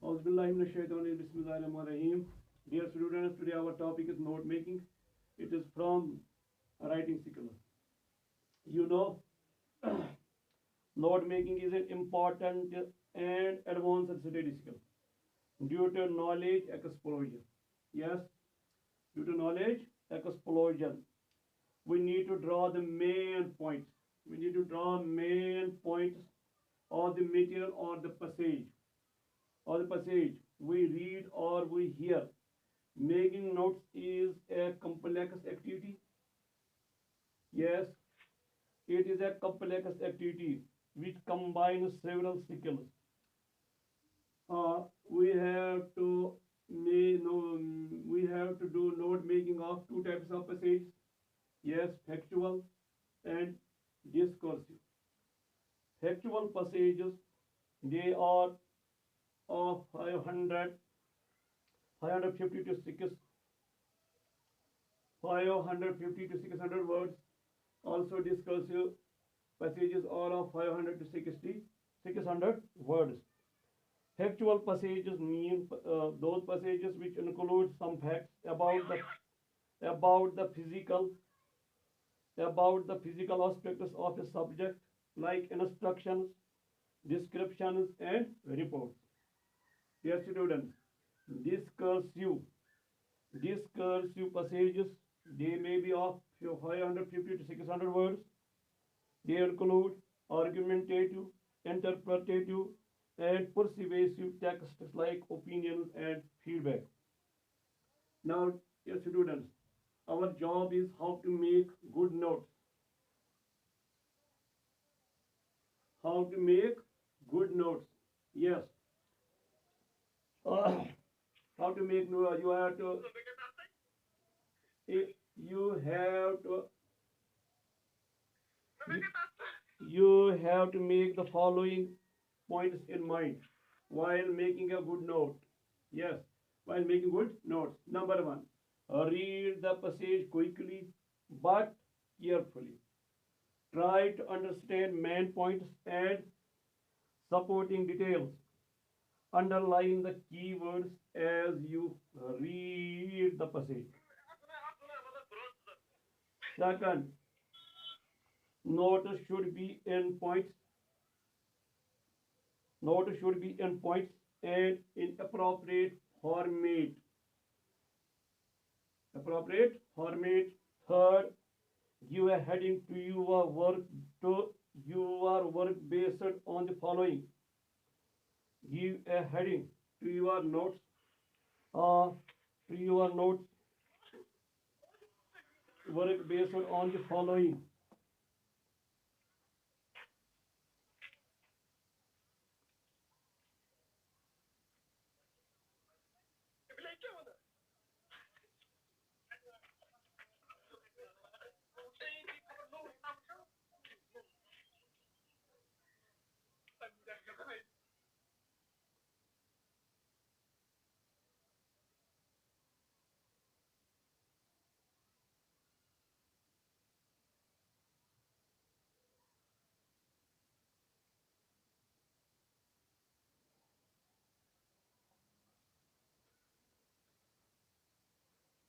Bismillahirrahmanirrahim. Dear students, today our topic is note making. It is from writing skill. You know, note making is an important and advanced study skill due to knowledge explosion. Yes, due to knowledge explosion, we need to draw the main points. We need to draw main points of the material or the passage we read or we hear. Making notes is a complex activity. Yes, it is a complex activity which combines several skills. We have to we have to do note making of two types of passage. Yes, factual and discursive. Factual passages, they are of 550 to 6 550 to 600 words. Also discursive passages are of 500 to 600 words. Factual passages mean those passages which include some facts about the physical aspects of a subject, like instructions, descriptions, and reports. Dear students, discursive passages, they may be of 550 to 600 words. They include argumentative, interpretative, and persuasive texts like opinions and feedback. Now, dear students, our job is how to make good notes. How to make good notes. Yes. Uh, how to make you have to you have to you have to make the following points in mind while making a good note. Yes, while making good notes. Number one, read the passage quickly but carefully. Try to understand main points and supporting details. Underline the keywords as you read the passage. Second, notes should be in points. Notes should be in points and in appropriate format. Appropriate format. Third, give a heading to your work based on the following. Give a heading to your notes. To your notes work based on the following.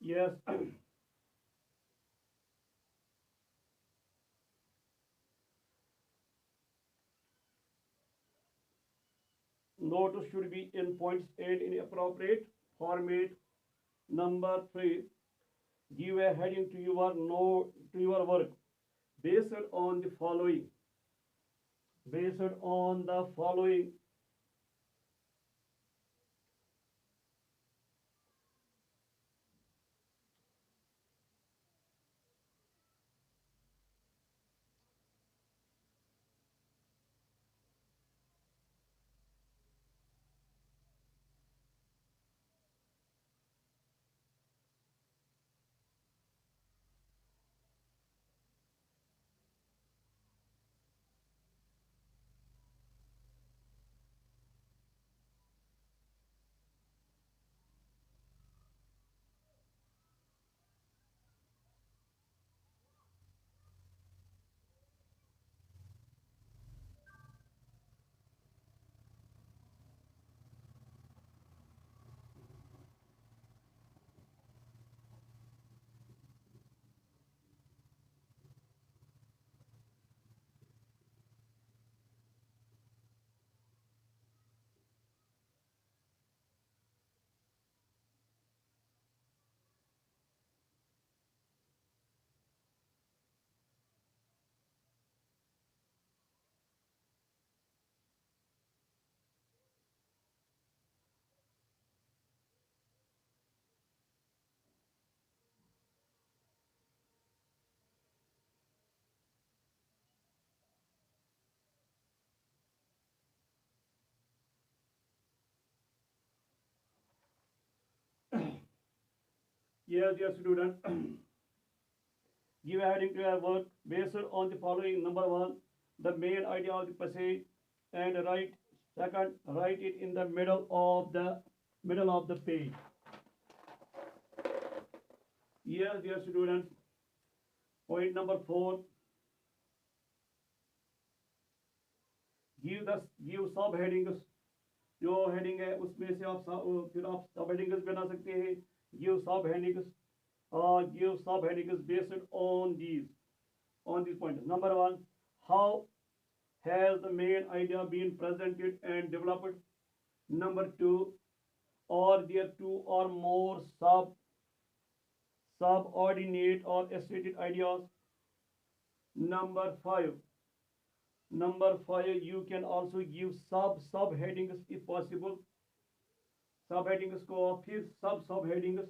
Yes, notes should be in points and in appropriate format. Number three, give a heading to your work based on the following. Based on the following. Yes, dear student. Give a heading to your work based on the following. Number one, the main idea of the passage, and write. Second, write it in the middle of the page. Yes, dear students. Point number four. Give सब headings. जो heading है उसमें से आप फिर आप सब headings बना सकते हैं. गिव सब हेडिंग्स. Give सब headings based on these points. Number one, how has the main idea been presented and developed? Number two, are there two or more subordinate or stated ideas? Number five, you can also give subheadings if possible. Subheadings को आप फिर subheadings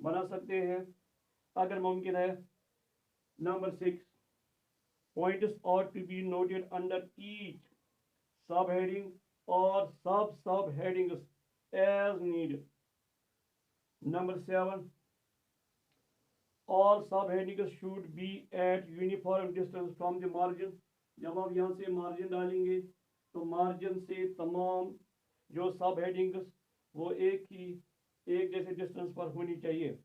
बना सकते हैं अगर मुमकिन है. Number six, points ought to be noted under each subheading or subheadings as needed. Number seven, all subheadings should be at uniform distance from the margin. जब आप यहाँ से मार्जिन डालेंगे तो मार्जिन से तमाम जो सब हेडिंग्स वो एक जैसे डिस्टेंस पर होनी चाहिए.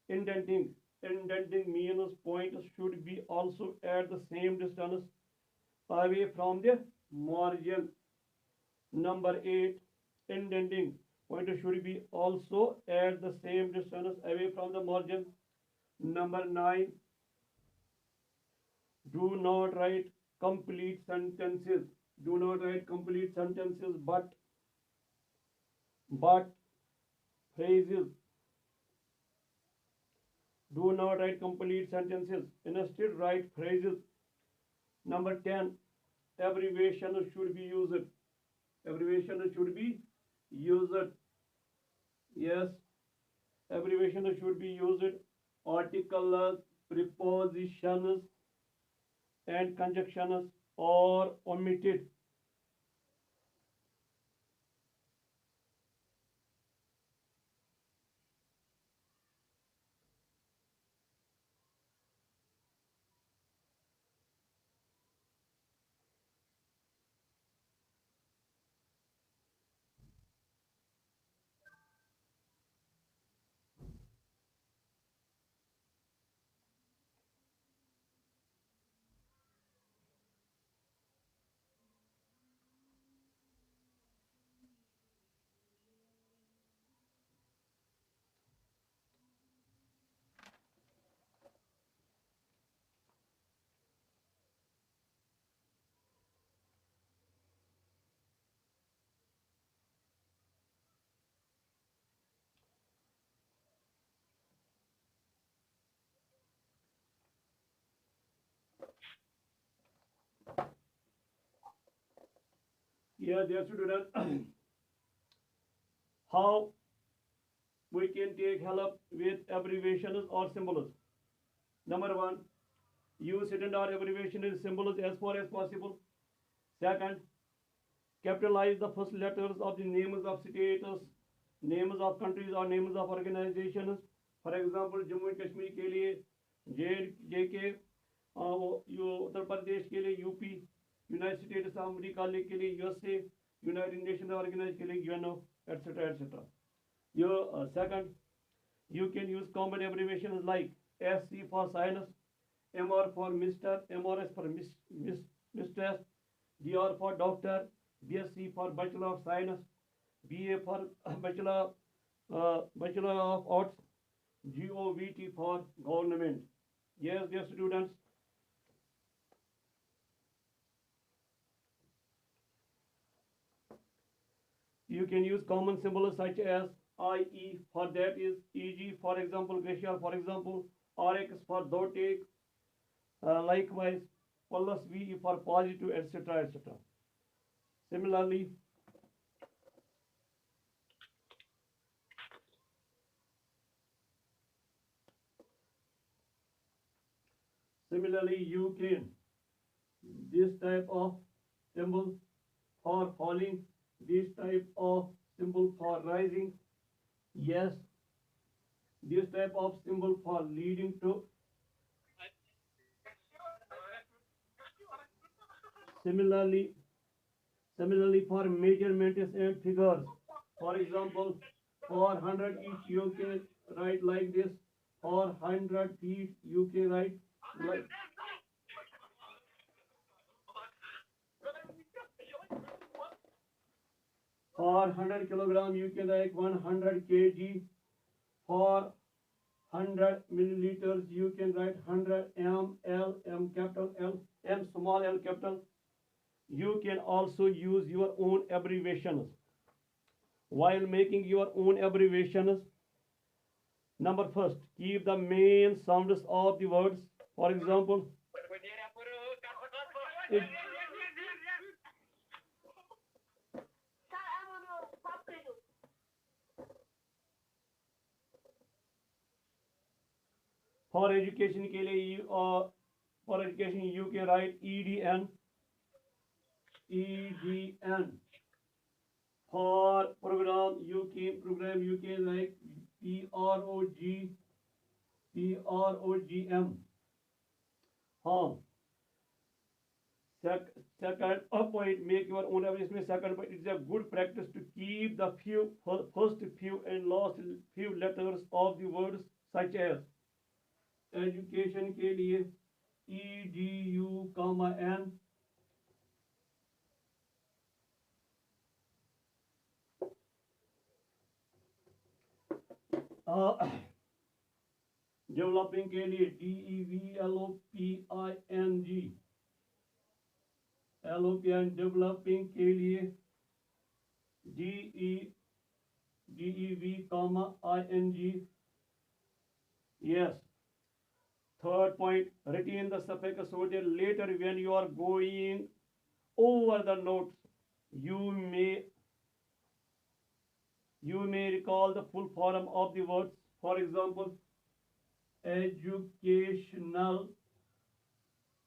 Indenting means points should be also at the same distance away from the margin. Number 8, indenting points should be also at the same distance away from the margin. Number 9, do not write complete sentences. Do not write complete sentences, but phrases. Do not write complete sentences. Instead, write phrases. Number 10, abbreviations should be used. Abbreviations should be used. Yes, abbreviations should be used. Articles, prepositions, and conjunctions are omitted. Yeah, dear student, how we can take help with abbreviations or symbols. Number one, use secondary abbreviation symbols as far as possible. Second, capitalize the first letters of the names of states, names of countries or names of organizations. For example, Jammu and Kashmir के लिए JK, Uttar Pradesh के लिए UP, United states of America के लिए USA, United nation organise के लिए UNO, etc. etc. Second, you can use common abbreviations like SC for science, MR for Mr., MRS for Mistress, DR for doctor, BSc for Bachelor of Science, BA for Bachelor of Arts, GOVT for government. Yes, dear students. You can use common symbols such as IE for that is EG, for example, glacial, for example, RX for dotic, likewise, plus VE for positive, etc. etc. Similarly, you can this type of symbol for falling, this type of symbol for rising. Yes, this type of symbol for leading to. Similarly, for measurements and figures, for example, for 100 each you can write like this. For 100 feet you can write like. For 100 kilogram you can write 100 kg. For 100 milliliters you can write 100 ml, m capital L, m small l capital. You can also use your own abbreviations. While making your own abbreviations, number first, keep the main sounds of the words. For example, it, for education के लिए for education you can write EDN. For program you can write PROGM. हाँ, second point, make your own abbreviation. Second point, it's a good practice to keep the first few and last few letters of the words, such as education के लिए EDU, N. Developing के लिए DEVLOPING, developing के लिए DEV, yes. Third point, retain the suffix so that later when you are going over the notes, you may recall the full form of the words. For example, educational,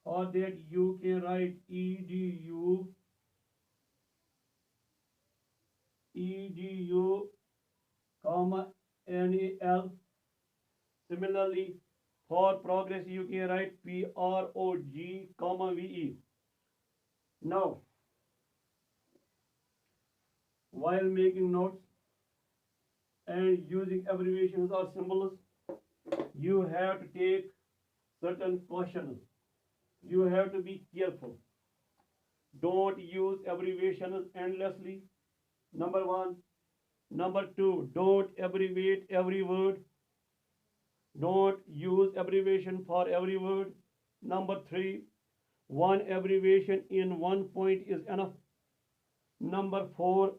or that you can write EDU, NAL. Similarly, for progress you can write PROG, VE. Now, while making notes and using abbreviations or symbols, you have to take certain cautions. You have to be careful. Don't use abbreviations endlessly. Number one. Number two, don't abbreviate every word. Don't use abbreviation for every word. Number three, one abbreviation in one point is enough. Number four,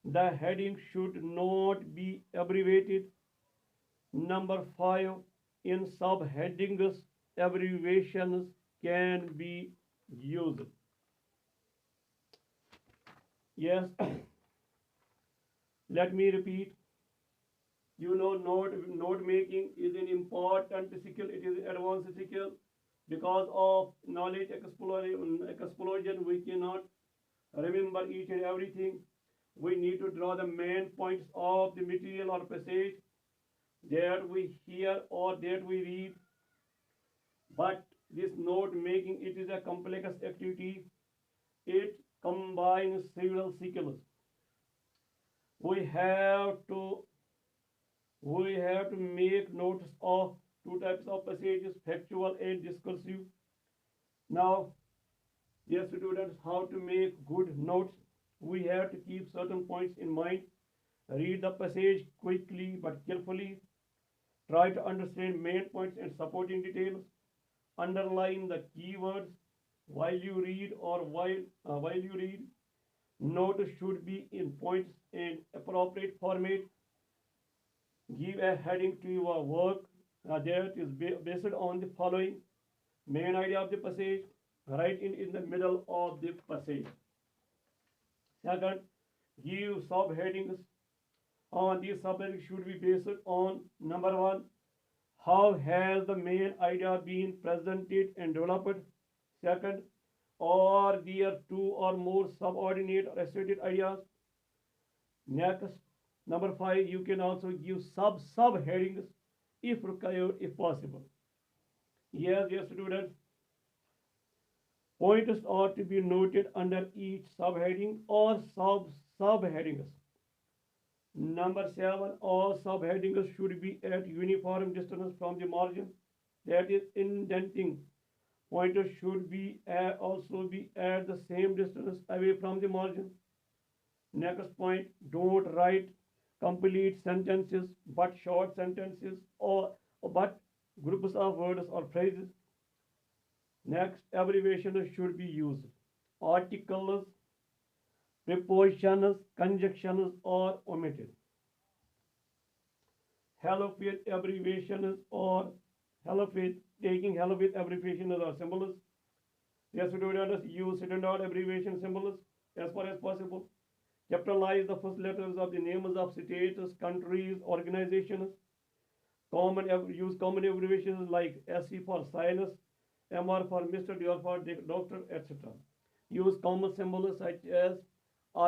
the heading should not be abbreviated. Number five, in subheadings, abbreviations can be used. Yes, let me repeat. You know, note making is an important skill. It is an advanced skill. Because of knowledge explosion, we cannot remember each and everything. We need to draw the main points of the material or passage that we hear or that we read. But this note making, it is a complex activity. It combines several skills. We have to make notes of two types of passages, factual and discursive. Now, dear students, how to make good notes? We have to keep certain points in mind. Read the passage quickly but carefully. Try to understand main points and supporting details. Underline the keywords while you read or while you read. Note should be in points and appropriate format. Give a heading to your work that is based on the following: main idea of the passage, write in the middle of the passage. Second, give subheadings. These subheadings should be based on: number one, how has the main idea been presented and developed? Second, are there two or more subordinate or associated ideas? Next, Number 5, you can also give subheadings if required, if possible. Yes, yes, students. Pointers are to be noted under each subheading or subheadings. Number 7, all subheadings should be at uniform distance from the margin. That is, indenting pointers should be also be at the same distance away from the margin. Next point, don't write complete sentences but short sentences or but groups of words or phrases. Next, abbreviations should be used. Articles, prepositions, conjunctions are omitted. Help with abbreviations or help with taking help with abbreviations or symbols. Yes, students, use standard abbreviation symbols as far as possible. Capitalize the first letters of the names of states, countries, organizations. Use common abbreviations like SC for sinus, MR for Mr. DR for doctor, etc. Use common symbols such as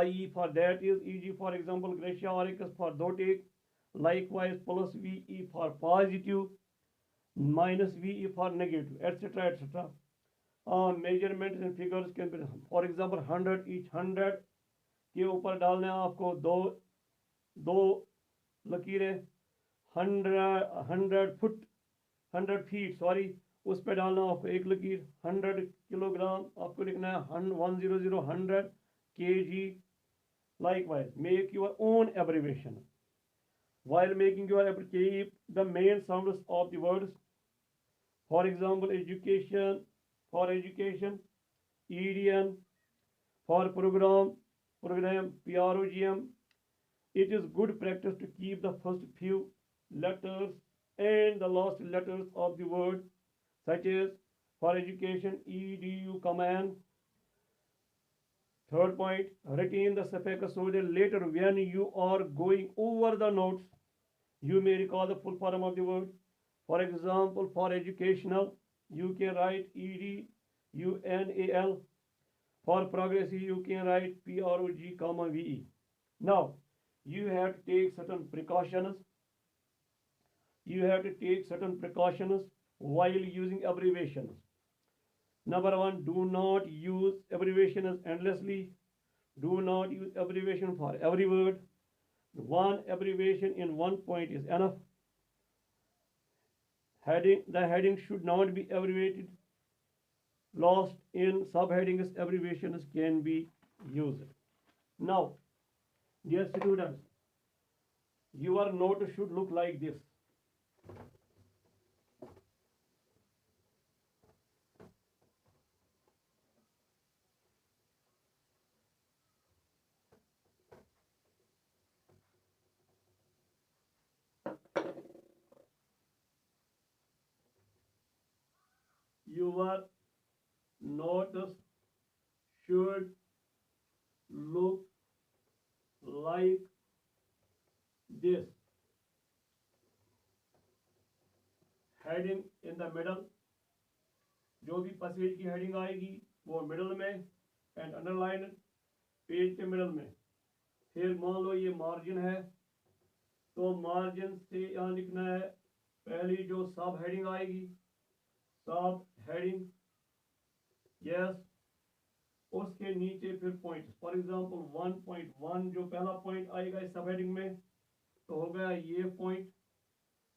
IE for that is, e.g. for example, Gracia Auricus for dotic, likewise plus VE for positive, minus VE for negative, etc. etc. Measurements and figures can be, for example, 100, each 100 के ऊपर डालना है आपको दो लकीरें, 100 foot 100 feet sorry, उस पर डालना आपको एक लकीर, 100 किलोग्राम आपको लिखना है 100 likewise make your own abbreviation while making your keep the main sounds of the words. For example, education for education, EDN for program PROGM. It is good practice to keep the first few letters and the last letters of the word, such as for education EDU command. Third point, retain the suffix so that later when you are going over the notes, you may recall the full form of the word. For example, for educational, you can write EDUNAL. For progressive, you can write PROG, VE. Now, you have to take certain precautions. While using abbreviations. Number 1, do not use abbreviations endlessly. Do not use abbreviation for every word. One abbreviation in one point is enough. The heading should not be abbreviated. Lost in subheadings, abbreviations can be used. Now, dear students, your note should look like this. Your notes should look like this. Heading in the middle, जो भी passage की heading आएगी वो middle में and underline page के middle में. फिर मान लो ये मार्जिन है तो मार्जिन से यहाँ लिखना है पहली जो सब हेडिंग आएगी, सब हेडिंग, यस, उसके नीचे फिर पॉइंट. फॉर एग्जांपल 1.1 जो पहला पॉइंट आएगा इस सब हेडिंग में तो हो गया ये पॉइंट.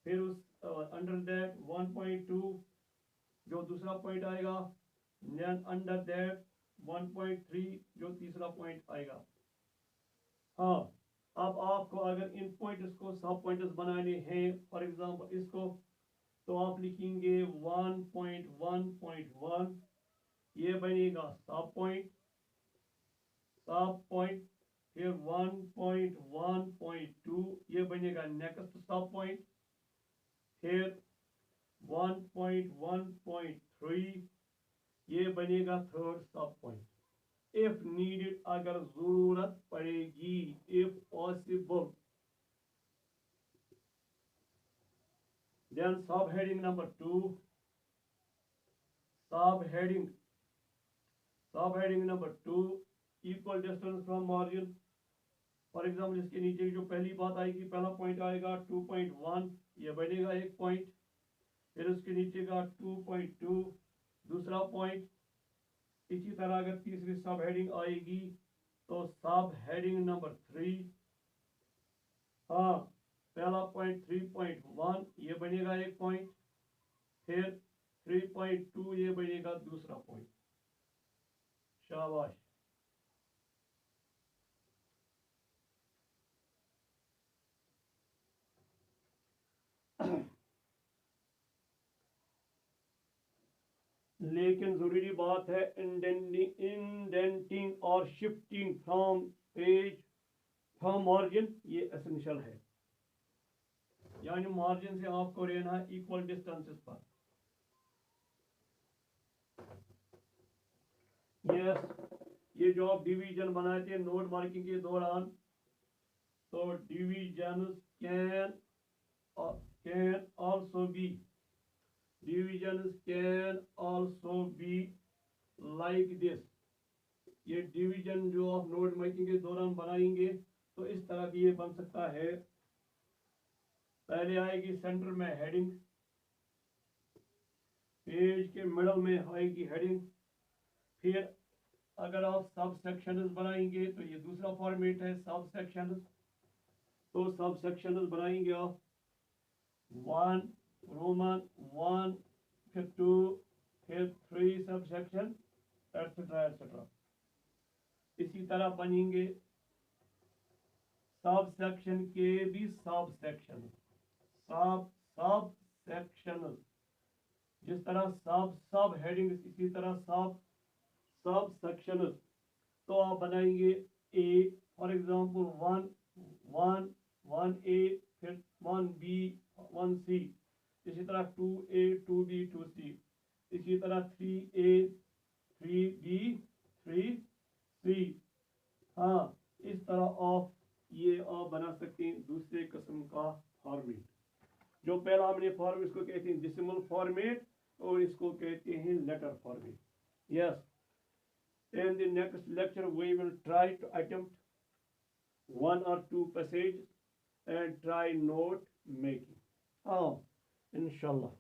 फिर उस अंडर दैट 1.2 जो दूसरा पॉइंट आएगा, देन अंडर दैट 1.3 जो तीसरा पॉइंट आएगा. हाँ, अब आपको अगर इन पॉइंट्स को सब पॉइंट्स बनाने हैं, फॉर एग्जांपल इसको, तो आप लिखेंगे 1.1.1, ये बनेगा सब पॉइंट. फिर 1.1.2 ये बनेगा नेक्स्ट सब पॉइंट. फिर 1.1.3 ये बनेगा थर्ड सब पॉइंट. इफ नीडेड, अगर जरूरत पड़ेगी, इफ पॉसिबल. देन सब हेडिंग नंबर 2, सब heading number 2, equal distance from margin. For example इसके नीचे जो पहली बात आएगी, पहला पॉइंट आएगा 2.1, ये बनेगा एक पॉइंट। फिर उसके नीचे का 2.2 दूसरा पॉइंट। इसी तरह अगर तीसरी सब हेडिंग आएगी तो सब हेडिंग नंबर 3, हाँ पहला पॉइंट 3.1 ये बनेगा एक पॉइंट। फिर 3.2 ये बनेगा दूसरा पॉइंट। शाबाश। लेकिन जरूरी बात है, इंडेंटिंग और shifting from page from margin ये एसेंशियल है, यानी मार्जिन से आपको रहना है इक्वल डिस्टेंसेस पर। यस, ये जो आप डिवीजन बनाए थे नोट मार्किंग के दौरान, तो division can also be divisions can also be like this। ये डिवीजन जो आप नोट मेकिंग के दौरान बनाएंगे तो इस तरह भी ये बन सकता है। पहले आएगी सेंटर में हेडिंग, पेज के मिडल में आएगी हेडिंग। फिर अगर आप सब सेक्शंस बनाएंगे तो ये दूसरा फॉर्मेट है सब सेक्शंस। तो सब सेक्शंस बनाएंगे आप 1 रोमन 1, फिर 2, फिर 3 सब सेक्शन एटसेट्रा एटसेट्रा। इसी तरह बनेंगे सब सेक्शन के भी सब सेक्शन, सब सेक्शन। जिस तरह सब हेडिंग इसी तरह सब सेक्शन। तो आप बनाएंगे ए, फॉर एग्जांपल 1 ए, फिर 1 बी 1 सी, इसी तरह 2 ए 2 बी 2 सी, इसी तरह 3 ए 3 बी 3 सी। हाँ, इस तरह आप ये आप बना सकते हैं दूसरे किस्म का फॉर्मेट। जो पहला हमने फॉर्मेट इसको कहते हैं डेसिमल फॉर्मेट और इसको कहते हैं letter format. Yes, in the next lecture we will try to attempt 1 or 2 passages and try note making. Oh, inshallah.